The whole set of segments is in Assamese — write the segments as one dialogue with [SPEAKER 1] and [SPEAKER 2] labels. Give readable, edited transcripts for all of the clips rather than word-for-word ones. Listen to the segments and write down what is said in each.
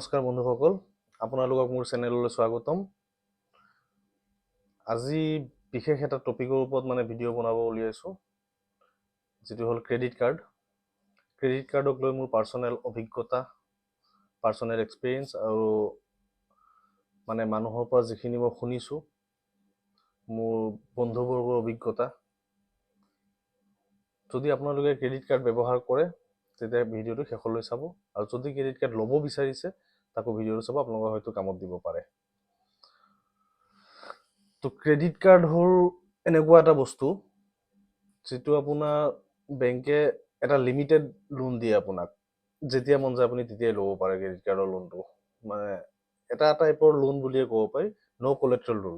[SPEAKER 1] নমস্কাৰ বন্ধুসকল, আপোনালোকক মোৰ চেনেললৈ স্বাগতম। আজি বিশেষ এটা টপিকৰ ওপৰত ভিডিঅ' বনাব উলিয়াইছোঁ, যিটো হ'ল ক্ৰেডিট কাৰ্ড। ক্ৰেডিট কাৰ্ডক লৈ মোৰ পাৰ্চনেল অভিজ্ঞতা, পাৰ্চনেল এক্সপিৰিয়েঞ্চ আৰু মানুহৰ পৰা যিখিনি মই শুনিছোঁ, মোৰ বন্ধুবৰ্গৰ অভিজ্ঞতা। যদি আপোনালোকে ক্ৰেডিট কাৰ্ড ব্যৱহাৰ কৰে তেতিয়া ভিডিঅ'টো শেষলৈ চাব, আৰু যদি ক্ৰেডিট কাৰ্ড ল'ব বিচাৰিছে তাকো ভিডিঅ'টো চাব, আপোনালোকৰ হয়তো কামত দিব পাৰে। তো ক্ৰেডিট কাৰ্ড হ'ল এনেকুৱা এটা বস্তু যিটো আপোনাৰ বেংকে এটা লিমিটেড লোন দিয়ে আপোনাক। যেতিয়া মন যায় আপুনি তেতিয়াই ল'ব পাৰে ক্ৰেডিট কাৰ্ডৰ লোনটো। এটা টাইপৰ লোন বুলিয়ে ক'ব পাৰি, ন' কোলেট্ৰেল লোন।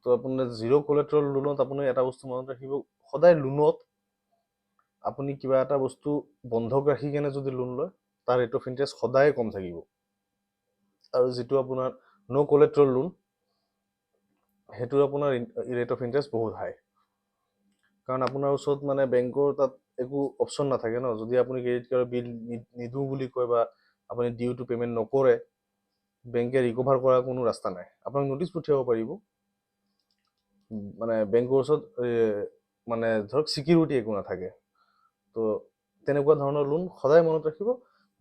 [SPEAKER 1] তো আপোনাৰ জিৰ' কোলেট্ৰেল লোনত আপুনি এটা বস্তু মনত ৰাখিব, সদায় লোনত আপুনি কিবা এটা বস্তু বন্ধক ৰাখি কেনে যদি লোন লয়, তাৰ ৰেট অফ ইণ্টাৰেষ্ট সদায় কম থাকিব। আৰু যিটো আপোনাৰ ন' কোলেট্ৰেল লোন, সেইটোৰ আপোনাৰ ৰেট অফ ইণ্টাৰেষ্ট বহুত হাই। কাৰণ আপোনাৰ ওচৰত বেংকৰ তাত একো অপশ্যন নাথাকে ন। যদি আপুনি ক্ৰেডিট কাৰ্ডৰ বিল নিদিওঁ বুলি কয় বা আপুনি ডিউ টু পে'মেণ্ট নকৰে, বেংকে ৰিকভাৰ কৰাৰ কোনো ৰাস্তা নাই। আপোনাক নটিচ পঠিয়াব পাৰিব। বেংকৰ ওচৰত ধৰক ছিকিউৰিটি একো নাথাকে। তো তেনেকুৱা ধৰণৰ লোন সদায় মনত ৰাখিব,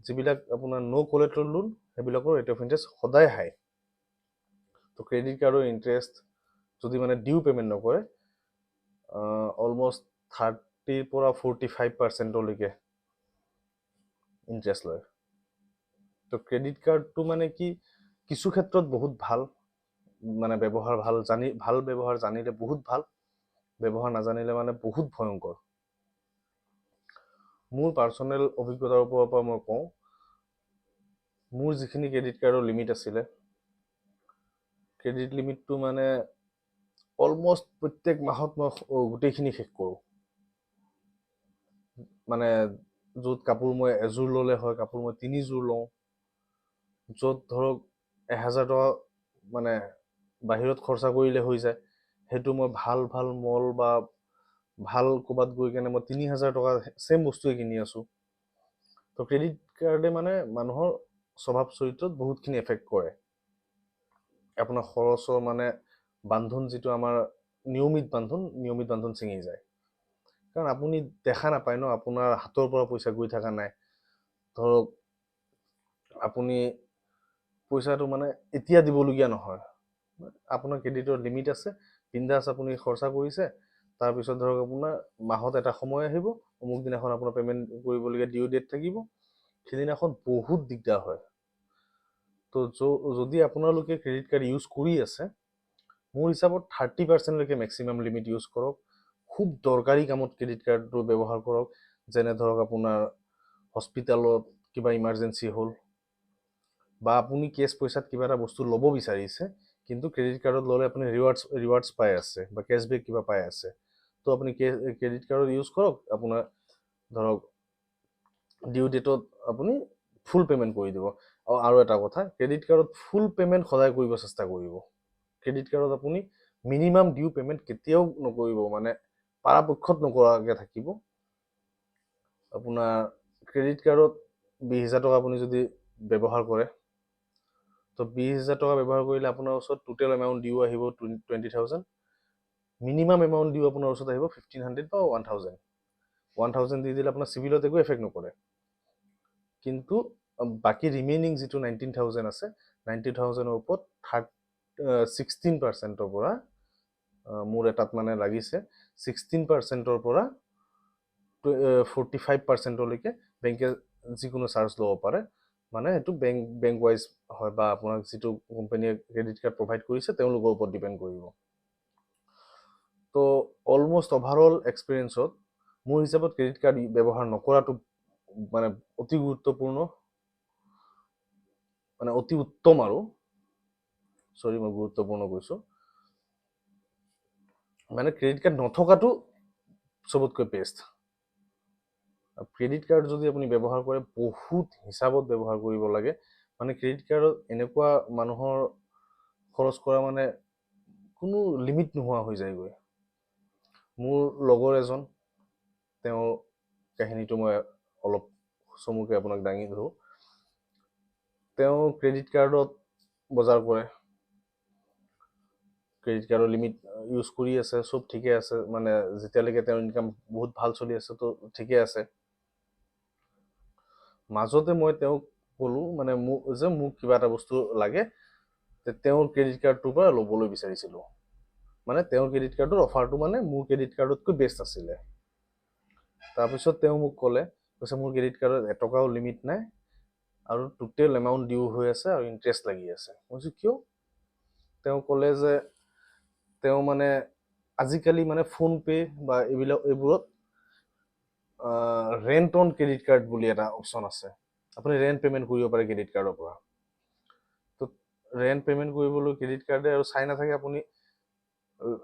[SPEAKER 1] যিবিলাক আপোনাৰ ন' কোলেট্ৰেল লোন, সেইবিলাকৰ ৰেট অফ ইণ্টাৰেষ্ট সদায় হাই। তো ক্ৰেডিট কাৰ্ডৰ ইণ্টাৰেষ্ট যদি ডিউ পে'মেণ্ট নকৰে, অলমষ্ট 30 পৰা 45% ইণ্টাৰেষ্ট লয়। তো ক্ৰেডিট কাৰ্ডটো কি, কিছু ক্ষেত্ৰত বহুত ভাল, ব্যৱহাৰ ভাল ব্যৱহাৰ জানিলে বহুত ভাল, ব্যৱহাৰ নাজানিলে বহুত ভয়ংকৰ। মোৰ পাৰ্চনেল অভিজ্ঞতাৰ পৰা মই কওঁ, মোৰ যিখিনি ক্ৰেডিট কাৰ্ডৰ লিমিট আছিলে, ক্ৰেডিট লিমিটটো অলমষ্ট প্ৰত্যেক মাহত মই গোটেইখিনি শেষ কৰোঁ। য'ত কাপোৰ মই এযোৰ ল'লে হয়, কাপোৰ মই 3 যোৰ লওঁ। য'ত ধৰক 1000 টকা বাহিৰত খৰচা কৰিলে হৈ যায়, সেইটো মই ভাল ভাল মল বা ভাল ক'ৰবাত গৈ কেনে মই 3000 টকা ছেম বস্তুৱে কিনি আছোঁ। তো ক্ৰেডিট কাৰ্ডে মানুহৰ স্বভাৱ চৰিত্ৰত বহুতখিনি এফেক্ট কৰে। আপোনাৰ খৰচৰ বান্ধোন, যিটো আমাৰ নিয়মিত বান্ধোন ছিঙি যায়। কাৰণ আপুনি দেখা নাপায় ন, আপোনাৰ হাতৰ পৰা পইচা গৈ থকা নাই। ধৰক আপুনি পইচাটো এতিয়া দিবলগীয়া নহয়, আপোনাৰ ক্ৰেডিটৰ লিমিট আছে, বিন্দাছ আপুনি খৰচা কৰিছে। তাৰপিছত ধৰক আপোনাৰ মাহত এটা সময় আহিব, অমুক দিনাখন আপোনাৰ পে'মেণ্ট কৰিবলগীয়া ডিউ ডেট থাকিব, সেইদিনাখন বহুত দিগদাৰ হয়। তো যদি আপোনালোকে ক্ৰেডিট কাৰ্ড ইউজ কৰি আছে, মোৰ হিচাপত 30% মেক্সিমাম লিমিট ইউজ কৰক। খুব দৰকাৰী কামত ক্ৰেডিট কাৰ্ডটো ব্যৱহাৰ কৰক, যেনে ধৰক আপোনাৰ হস্পিটেলত কিবা ইমাৰ্জেঞ্চি হ'ল, বা আপুনি কেছ পইচাত কিবা এটা বস্তু ল'ব বিচাৰিছে, কিন্তু ক্ৰেডিট কাৰ্ডত ল'লে আপুনি ৰিৱাৰ্ডছ পাই আছে বা কেছবেক কিবা পাই আছে। তো আপুনি ক্ৰেডিট কাৰ্ডত ইউজ কৰক। আপোনাৰ ধৰক ডিউ ডেটত আপুনি ফুল পে'মেণ্ট কৰি দিব। আৰু এটা কথা, ক্ৰেডিট কাৰ্ডত ফুল পে'মেণ্ট সদায় কৰিব চেষ্টা কৰিব। ক্ৰেডিট কাৰ্ডত আপুনি মিনিমাম ডিউ পে'মেণ্ট কেতিয়াও নকৰিব, পৰাপক্ষত নকৰাকৈ থাকিব। আপোনাৰ ক্ৰেডিট কাৰ্ডত 20,000 টকা আপুনি যদি ব্যৱহাৰ কৰে, তো 20,000 টকা ব্যৱহাৰ কৰিলে আপোনাৰ ওচৰত টোটেল এমাউণ্ট ডিউ আহিব 20,000। মিনিমাম এমাউণ্ট ডিউ আপোনাৰ ওচৰত আহিব 1,500 বা 1,000। 1,000 দি দিলে আপোনাৰ চিভিলত একো এফেক্ট নকৰে। কিন্তু বাকী ৰিমেইনিং যিটো 19,000 আছে, 19,000ৰ ওপৰত 16%ৰ পৰা, মোৰ এটাত লাগিছে 16%ৰ পৰা 45%লৈকে বেংকে যিকোনো চাৰ্জ ল'ব পাৰে। সেইটো বেংক ৱাইজ হয়, বা আপোনাক যিটো কোম্পানীয়ে ক্ৰেডিট কাৰ্ড প্ৰভাইড কৰিছে তেওঁলোকৰ ওপৰত ডিপেণ্ড কৰিব। তো অলমষ্ট অভাৰঅল এক্সপিৰিয়েঞ্চত মোৰ হিচাপত ক্ৰেডিট কাৰ্ড ব্যৱহাৰ নকৰাটো অতি গুৰুত্বপূৰ্ণ, অতি উত্তম। আৰু মই গুৰুত্বপূৰ্ণ কৈছোঁ, ক্ৰেডিট কাৰ্ড নথকাটো চবতকৈ বেষ্ট। ক্ৰেডিট কাৰ্ড যদি আপুনি ব্যৱহাৰ কৰে, বহুত হিচাপত ব্যৱহাৰ কৰিব লাগে। ক্ৰেডিট কাৰ্ডত এনেকুৱা মানুহৰ খৰচ কৰা কোনো লিমিট নোহোৱা হৈ যায়গৈ। মোৰ লগৰ এজন, তেওঁৰ কাহিনীটো মই অলপ চমুকৈ আপোনাক দাঙি ধৰোঁ। তেওঁ ক্ৰেডিট কাৰ্ডত বজাৰ কৰে, ক্ৰেডিট কাৰ্ডৰ লিমিট ইউজ কৰি আছে, চব ঠিকে আছে, মানে যেতিয়ালৈকে তেওঁৰ ইনকাম বহুত ভাল চলি আছে তো ঠিকে আছে। মাজতে মই তেওঁক ক'লো মানে মোক কিবা এটা বস্তু লাগে, তেওঁৰ ক্ৰেডিট কাৰ্ডটোৰ পৰা ল'বলৈ বিচাৰিছিলোঁ। মানে তেওঁৰ ক্ৰেডিট কাৰ্ডৰ অফাৰটো মানে মোৰ ক্ৰেডিট কাৰ্ডতকৈ বেষ্ট আছিলে। তাৰপিছত তেওঁ মোক কৈছে মোৰ ক্ৰেডিট কাৰ্ডত এটকাও লিমিট নাই আৰু টোটেল এমাউণ্ট ডিউ হৈ আছে আৰু ইণ্টাৰেষ্ট লাগি আছে। মই কৈছোঁ কিয়? তেওঁ ক'লে যে তেওঁ মানে আজিকালি মানে ফোনপে বা এইবোৰত ৰেণ্ট অন ক্ৰেডিট কাৰ্ড বুলি এটা অপশ্যন আছে। আপুনি ৰেণ্ট পে'মেণ্ট কৰিব পাৰে ক্ৰেডিট কাৰ্ডৰ পৰা। তো ৰেণ্ট পে'মেণ্ট কৰিবলৈ ক্ৰেডিট কাৰ্ডে আৰু চাই নাথাকে আপুনি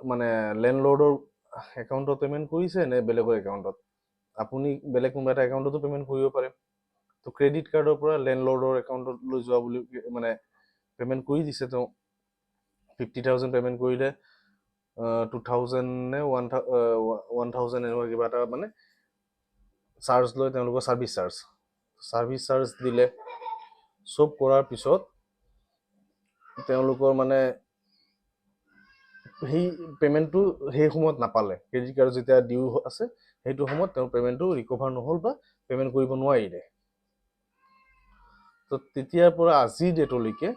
[SPEAKER 1] মানে লেণ্ডলৰ্ডৰ একাউণ্টত পে'মেণ্ট কৰিছে নে বেলেগৰ একাউণ্টত। আপুনি বেলেগ কোনোবা এটা একাউণ্টতো পে'মেণ্ট কৰিব পাৰে। তো ক্ৰেডিট কাৰ্ডৰ পৰা লেণ্ডলৰ্ডৰ একাউণ্টত লৈ যোৱা বুলি মানে পে'মেণ্ট কৰি দিছে তেওঁ। 50,000 পে'মেণ্ট কৰিলে 2,000 নে 1,000 এনেকুৱা কিবা এটা মানে চাৰ্জ লয় তেওঁলোকৰ, ছাৰ্ভিচ চাৰ্জ দিলে। চব কৰাৰ পিছত তেওঁলোকৰ মানে সেই পে'মেণ্টটো সেই সময়ত নাপালে। ক্ৰেডিট কাৰ্ড যেতিয়া ডিউ আছে সেইটো সময়ত তেওঁৰ পে'মেণ্টটো ৰিকভাৰ নহ'ল বা পে'মেণ্ট কৰিব নোৱাৰিলে। তো তেতিয়াৰ পৰা আজিৰ ডেটলৈকে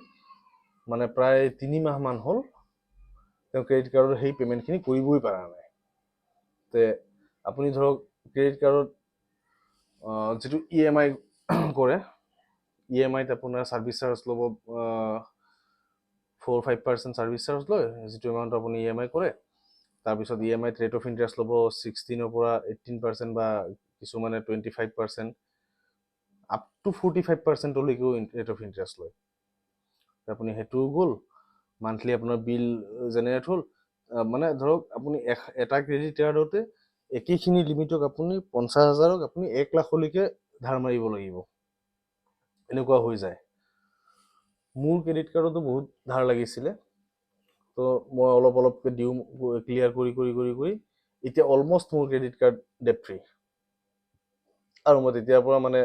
[SPEAKER 1] মানে প্ৰায় 3 মাহমান হ'ল তেওঁ ক্ৰেডিট কাৰ্ডৰ সেই পে'মেণ্টখিনি কৰিবই পৰা নাই। তে আপুনি ধৰক ক্ৰেডিট কাৰ্ডত যিটো EMI কৰে, EMIত আপোনাৰ ছাৰ্ভিচ চাৰ্জ ল'ব 4-5% ছাৰ্ভিচ চাৰ্জ লয়, যিটো এমাউণ্ট আপুনি EMI কৰে। তাৰপিছত EMIত ৰেট অফ ইণ্টাৰেষ্ট ল'ব 16 পৰা 18% বা কিছুমানে 25%, আপ টু 45%লৈকেও ৰেট অফ ইণ্টাৰেষ্ট লয়। আপুনি সেইটোও গ'ল, মান্থলি আপোনাৰ বিল জেনেৰেট হ'ল। মানে ধৰক আপুনি এটা ক্ৰেডিট কাৰ্ডতে একেখিনি লিমিটক আপুনি 50,000ক আপুনি 1 লাখলৈকে ধাৰ মাৰিব লাগিব, এনেকুৱা হৈ যায়। মোৰ ক্ৰেডিট কাৰ্ডতো বহুত ধাৰ লাগিছিলে, তো মই অলপকৈ ডিউ ক্লিয়াৰ কৰি এতিয়া অলমষ্ট মোৰ ক্ৰেডিট কাৰ্ড ডেট ফ্ৰী। আৰু মই তেতিয়াৰ পৰা মানে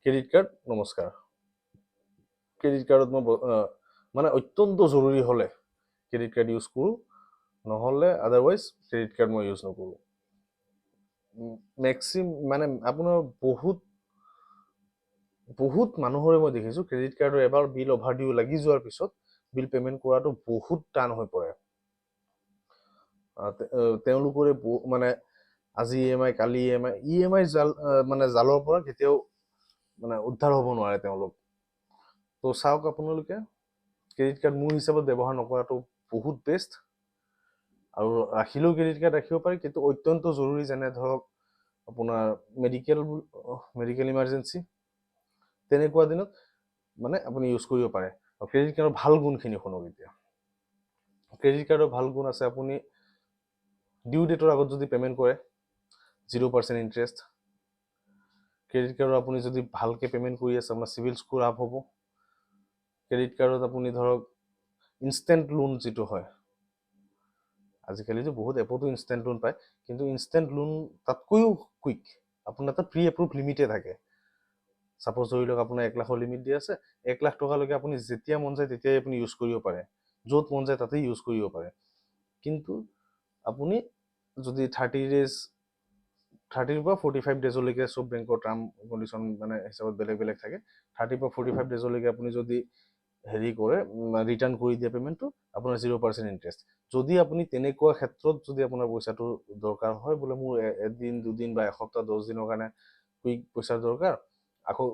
[SPEAKER 1] ক্ৰেডিট কাৰ্ড নমস্কাৰ। ক্ৰেডিট কাৰ্ডত মই মানে অত্যন্ত জৰুৰী হ'লে ক্ৰেডিট কাৰ্ড ইউজ কৰোঁ, নহ'লে আদাৰৱাইজ ক্ৰেডিট কাৰ্ড মই ইউজ নকৰোঁ। মানে আপোনাৰ বহুত মানুহৰে মই দেখিছোঁ ক্ৰেডিট কাৰ্ডৰ এবাৰ বিল অভাৰ ডিউ লাগি যোৱাৰ পিছত বিল পে'মেণ্ট কৰাটো বহুত টান হৈ পৰে। তেওঁলোকৰে মানে আজি EMI কালি EMI মানে জালৰ পৰা কেতিয়াও মানে উদ্ধাৰ হ'ব নোৱাৰে তেওঁলোক। তো চাওক আপোনালোকে ক্ৰেডিট কাৰ্ড মোৰ হিচাপত ব্যৱহাৰ নকৰাটো বহুত বেষ্ট। আৰু ৰাখিলেও ক্ৰেডিট কাৰ্ড ৰাখিব পাৰি, কিন্তু অত্যন্ত জৰুৰী যেনে ধৰক আপোনাৰ মেডিকেল ইমাৰ্জেঞ্চি তেনেকুৱা দিনত মানে আপুনি ইউজ কৰিব পাৰে। আৰু ক্ৰেডিট কাৰ্ডৰ ভাল গুণখিনি শুনক এতিয়া। ক্ৰেডিট কাৰ্ডৰ ভাল গুণ আছে, আপুনি ডিউ ডেটৰ আগত যদি পে'মেণ্ট কৰে 0% ইণ্টাৰেষ্ট। ক্ৰেডিট কাৰ্ডৰ আপুনি যদি ভালকৈ পে'মেণ্ট কৰি আছে আপোনাৰ চিভিল স্ক'ৰ আপ হ'ব। ক্ৰেডিট কাৰ্ডত আপুনি ধৰক ইনষ্টেণ্ট লোন যিটো হয়, আজিকালিতো বহুত এপতো ইনষ্টেণ্ট লোন পায়, কিন্তু ইনষ্টেণ্ট লোন তাতকৈও কুইক। আপোনাৰ তাত প্ৰি এপ্ৰুভ লিমিটে থাকে। ছাপ'জ ধৰি লওক আপোনাৰ 1 লাখৰ লিমিট দি আছে, 1 লাখ টকালৈকে আপুনি যেতিয়া মন যায় তেতিয়াই আপুনি ইউজ কৰিব পাৰে, য'ত মন যায় তাতেই ইউজ কৰিব পাৰে। কিন্তু আপুনি যদি 30 পৰা 45 ডেজলৈকে চব বেংকৰ টাৰ্ম কণ্ডিশ্যন মানে হিচাপত বেলেগ বেলেগ থাকে, 30 পৰা 45 ডেজলৈকে আপুনি যদি হেৰি কৰে ৰিটাৰ্ণ কৰি দিয়ে পে'মেণ্টটো, আপোনাৰ 0% ইণ্টাৰেষ্ট। যদি আপুনি তেনেকুৱা ক্ষেত্ৰত যদি আপোনাৰ পইচাটো দৰকাৰ হয়, বোলে মোৰ এদিন 2 দিন বা এসপ্তাহ 10 দিনৰ কাৰণে কুইক পইচাৰ দৰকাৰ, আকৌ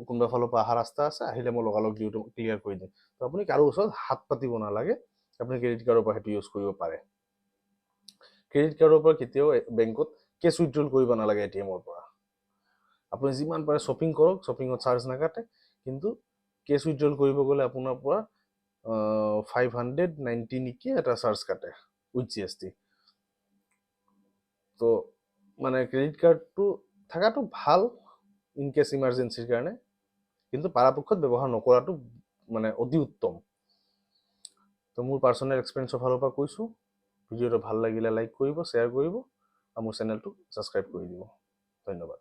[SPEAKER 1] কোনোবা ফালৰ পৰা অহা ৰাস্তা আছে, আহিলে মই লগালগ ডিউটো ক্লিয়াৰ কৰি দিম, তো আপুনি কাৰো ওচৰত হাত পাতিব নালাগে, আপুনি ক্ৰেডিট কাৰ্ডৰ পৰা সেইটো ইউজ কৰিব পাৰে। ক্ৰেডিট কাৰ্ডৰ পৰা কেতিয়াও বেংকত কেছ উইথড্ৰল কৰিব নালাগে ATM-ৰ পৰা। আপুনি যিমান পাৰে শ্বপিং কৰক, শ্বপিঙত চাৰ্জ নাকাটে, কিন্তু কেছ উইথড্ৰল কৰিব গ'লে আপোনাৰ পৰা 590 নেকি এটা চাৰ্জ কাটে উইথ GST। তো মানে ক্ৰেডিট কাৰ্ডটো থকাটো ভাল ইনকেছ ইমাৰ্জেঞ্চিৰ কাৰণে, কিন্তু পৰাপক্ষত ব্যৱহাৰ নকৰাটো মানে অতি উত্তম। তো মোৰ পাৰ্চনেল এক্সপিৰিয়েঞ্চৰ ফালৰ পৰা কৈছোঁ, ভিডিঅ'টো ভাল লাগিলে লাইক কৰিব, শ্বেয়াৰ কৰিব, আৰু মোৰ চেনেলটো ছাবস্ক্ৰাইব কৰি দিব। ধন্যবাদ।